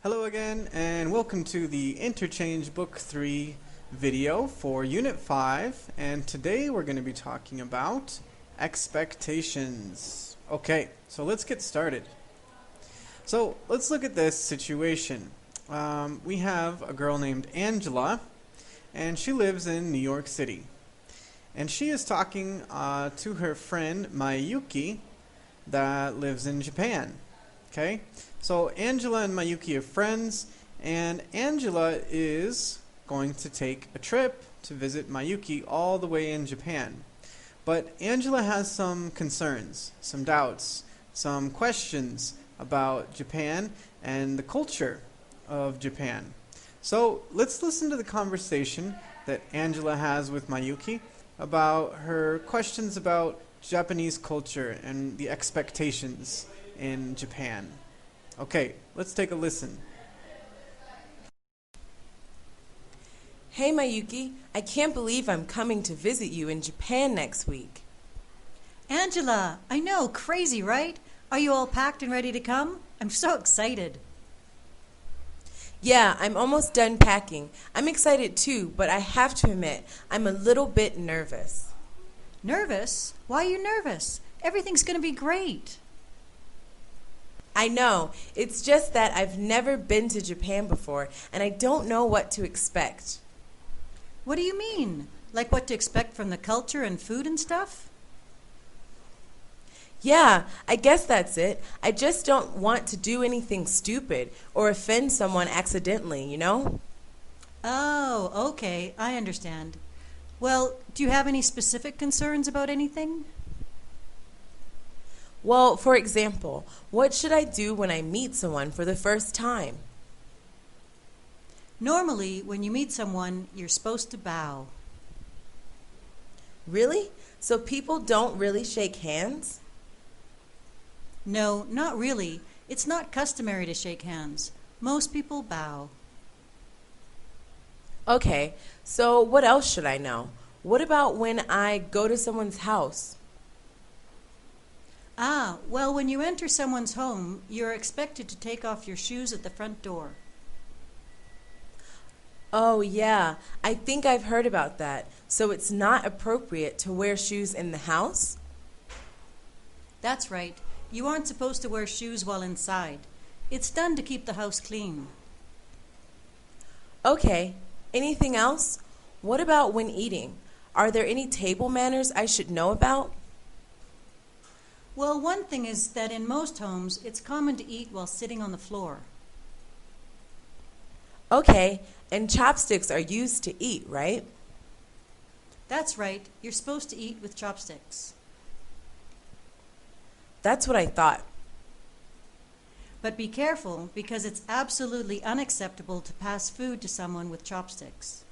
Hello again, and welcome to the Interchange Book 3 video for Unit 5, and today we're going to be talking about expectations. Okay, so let's get started. So let's look at this situation. We have a girl named Angela, and she lives in New York City. And she is talking to her friend Mayuki that lives in Japan. Okay, so Angela and Mayuki are friends, and Angela is going to take a trip to visit Mayuki all the way in Japan. But Angela has some concerns, some doubts, some questions about Japan and the culture of Japan. So let's listen to the conversation that Angela has with Mayuki about her questions about Japanese culture and the expectations in Japan. Okay, let's take a listen. Hey Mayuki, I can't believe I'm coming to visit you in Japan next week. Angela, I know, crazy, right? Are you all packed and ready to come? I'm so excited. Yeah, I'm almost done packing. I'm excited too, but I have to admit, I'm a little bit nervous. Nervous? Why are you nervous? Everything's going to be great. I know, it's just that I've never been to Japan before, and I don't know what to expect. What do you mean? Like what to expect from the culture and food and stuff? Yeah, I guess that's it. I just don't want to do anything stupid or offend someone accidentally, you know? Oh, okay, I understand. Well, do you have any specific concerns about anything? Well, for example, what should I do when I meet someone for the first time? Normally, when you meet someone, you're supposed to bow. Really? So people don't really shake hands? No, not really. It's not customary to shake hands. Most people bow. Okay, so what else should I know? What about when I go to someone's house? Well, when you enter someone's home, you're expected to take off your shoes at the front door. Oh, yeah, I think I've heard about that. So it's not appropriate to wear shoes in the house? That's right. You aren't supposed to wear shoes while inside. It's done to keep the house clean. Okay, anything else? What about when eating? Are there any table manners I should know about? Well, one thing is that in most homes, it's common to eat while sitting on the floor. Okay, and chopsticks are used to eat, right? That's right. You're supposed to eat with chopsticks. That's what I thought. But be careful, because it's absolutely unacceptable to pass food to someone with chopsticks.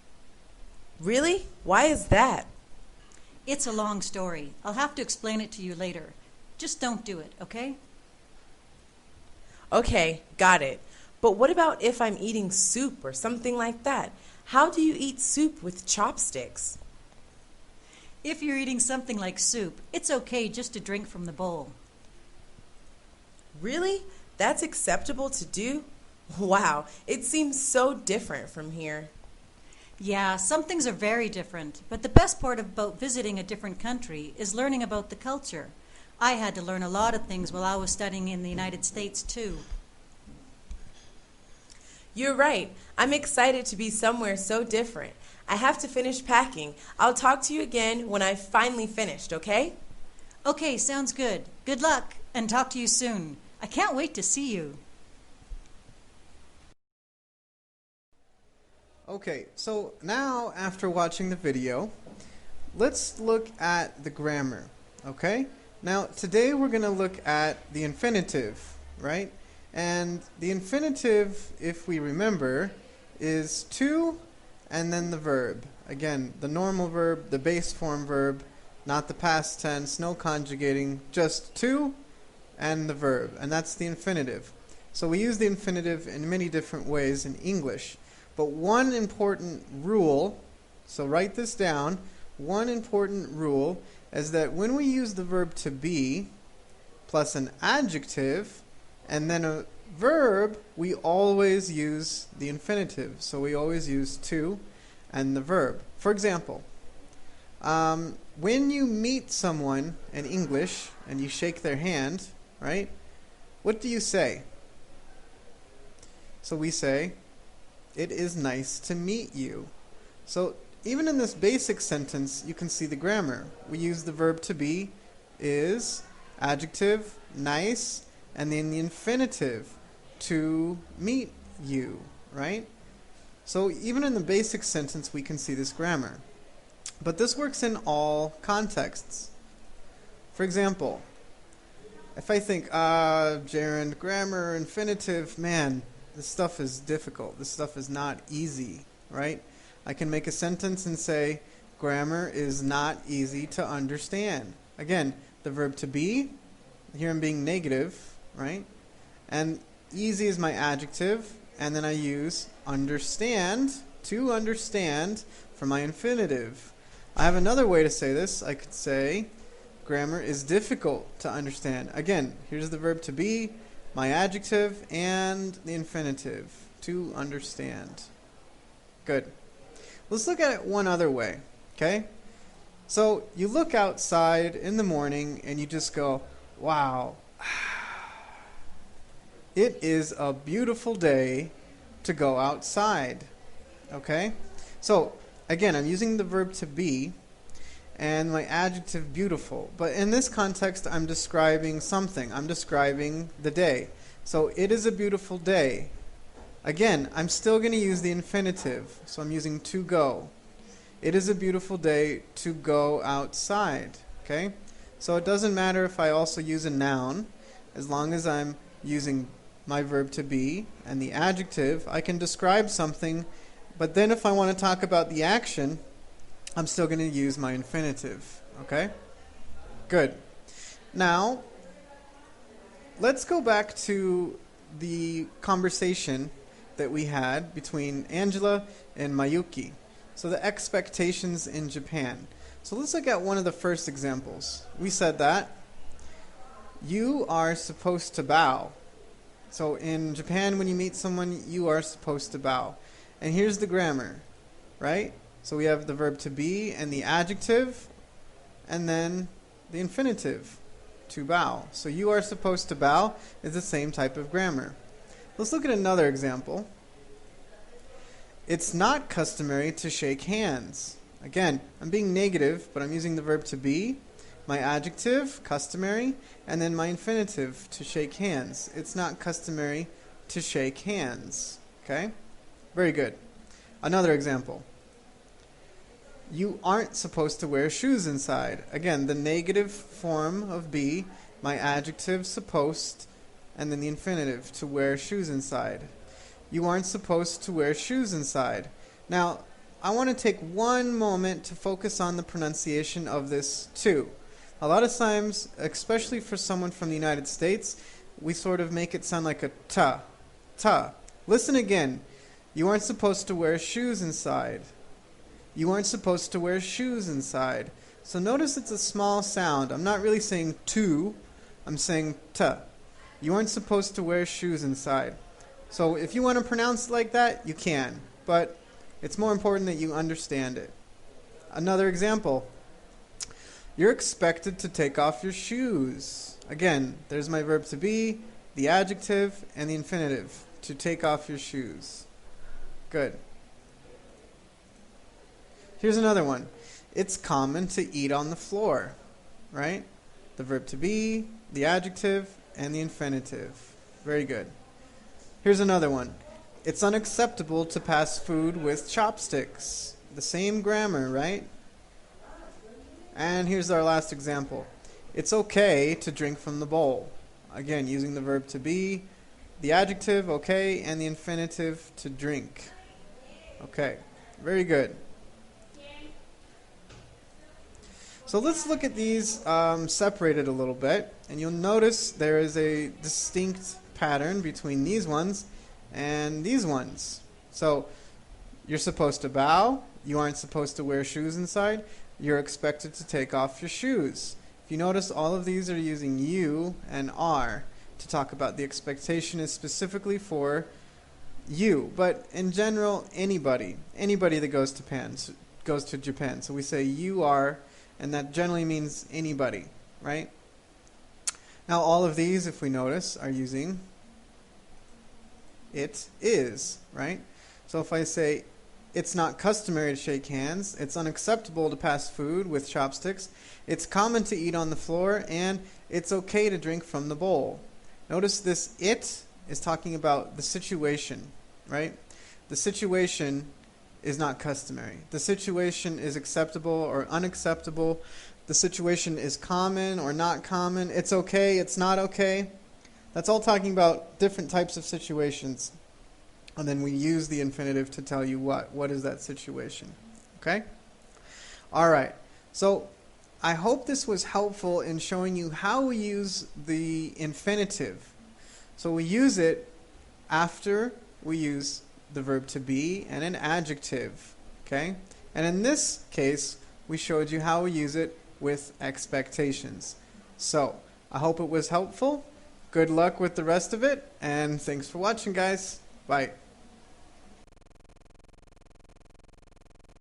Really? Why is that? It's a long story. I'll have to explain it to you later. Just don't do it, okay? Okay, got it. But what about if I'm eating soup or something like that? How do you eat soup with chopsticks? If you're eating something like soup, it's okay just to drink from the bowl. Really? That's acceptable to do? Wow, it seems so different from here. Yeah, some things are very different, but the best part about visiting a different country is learning about the culture. I had to learn a lot of things while I was studying in the United States, too. You're right. I'm excited to be somewhere so different. I have to finish packing. I'll talk to you again when I've finally finished, okay? Okay, sounds good. Good luck, and talk to you soon. I can't wait to see you. Okay, so now after watching the video, let's look at the grammar, okay? Now, today we're going to look at the infinitive, right? And the infinitive, if we remember, is to and then the verb. Again, the normal verb, the base form verb, not the past tense, no conjugating, just to and the verb. And that's the infinitive. So we use the infinitive in many different ways in English. But one important rule, so write this down, one important rule is that when we use the verb to be plus an adjective and then Verb, we always use the infinitive. So we always use to and the verb. For example, when you meet someone in English and you shake their hand, right? What do you say? So we say, "It is nice to meet you." So even in this basic sentence, you can see the grammar. We use the verb to be, is, adjective, nice, and then the infinitive, to meet you, right? So even in the basic sentence, we can see this grammar. But this works in all contexts. For example, if I think, Jaron, grammar, infinitive, man, this stuff is difficult. This stuff is not easy, right? I can make a sentence and say, grammar is not easy to understand. Again, the verb to be, here I'm being negative, right? And easy is my adjective, and then I use understand, to understand, for my infinitive. I have another way to say this. I could say, grammar is difficult to understand. Again, here's the verb to be, my adjective, and the infinitive, to understand. Good. Let's look at it one other way, okay? So you look outside in the morning and you just go, wow, it is a beautiful day to go outside, okay? So again, I'm using the verb to be and my adjective beautiful. But in this context, I'm describing something. I'm describing the day. So it is a beautiful day. Again, I'm still going to use the infinitive. So I'm using to go. It is a beautiful day to go outside. Okay? So it doesn't matter if I also use a noun. As long as I'm using my verb to be and the adjective, I can describe something. But then if I want to talk about the action, I'm still going to use my infinitive. Okay? Good. Now, let's go back to the conversation that we had between Angela and Mayuki. So the expectations in Japan. So let's look at one of the first examples. We said that you are supposed to bow. So in Japan, when you meet someone, you are supposed to bow. And here's the grammar, right? So we have the verb to be and the adjective, and then the infinitive, to bow. So you are supposed to bow is the same type of grammar. Let's look at another example. It's not customary to shake hands. Again, I'm being negative, but I'm using the verb to be, my adjective, customary, and then my infinitive, to shake hands. It's not customary to shake hands. Okay? Very good. Another example. You aren't supposed to wear shoes inside. Again, the negative form of be, my adjective, supposed, and then the infinitive, to wear shoes inside. You aren't supposed to wear shoes inside. Now, I want to take one moment to focus on the pronunciation of this too. A lot of times, especially for someone from the United States, we sort of make it sound like a ta, ta. Listen again. You aren't supposed to wear shoes inside. You aren't supposed to wear shoes inside. So notice it's a small sound. I'm not really saying to, I'm saying ta. You aren't supposed to wear shoes inside. So if you want to pronounce it like that, you can. But it's more important that you understand it. Another example. You're expected to take off your shoes. Again, there's my verb to be, the adjective, and the infinitive, to take off your shoes. Good. Here's another one. It's common to eat on the floor, right? The verb to be, the adjective, and the infinitive. Very good. Here's another one. It's unacceptable to pass food with chopsticks. The same grammar, right? And here's our last example. It's okay to drink from the bowl. Again, using the verb to be, the adjective, okay, and the infinitive, to drink. Okay, very good. So let's look at these separated a little bit, and you'll notice there is a distinct pattern between these ones and these ones. So you're supposed to bow, you aren't supposed to wear shoes inside, you're expected to take off your shoes. If you notice, all of these are using you and are. to talk about. The expectation is specifically for you, but in general, anybody that goes to Japan. So we say you are, and that generally means anybody, right? Now all of these, if we notice, are using it is, right? So if I say it's not customary to shake hands, it's unacceptable to pass food with chopsticks, it's common to eat on the floor, and it's okay to drink from the bowl. Notice this it is talking about the situation, right? The situation is not customary. The situation is acceptable or unacceptable. The situation is common or not common. It's okay, it's not okay. That's all talking about different types of situations. And then we use the infinitive to tell you what is that situation. Okay? All right. So I hope this was helpful in showing you how we use the infinitive. So we use it after we use the verb to be and an adjective. Okay? And in this case, we showed you how we use it with expectations. So I hope it was helpful. Good luck with the rest of it, and thanks for watching, guys. Bye.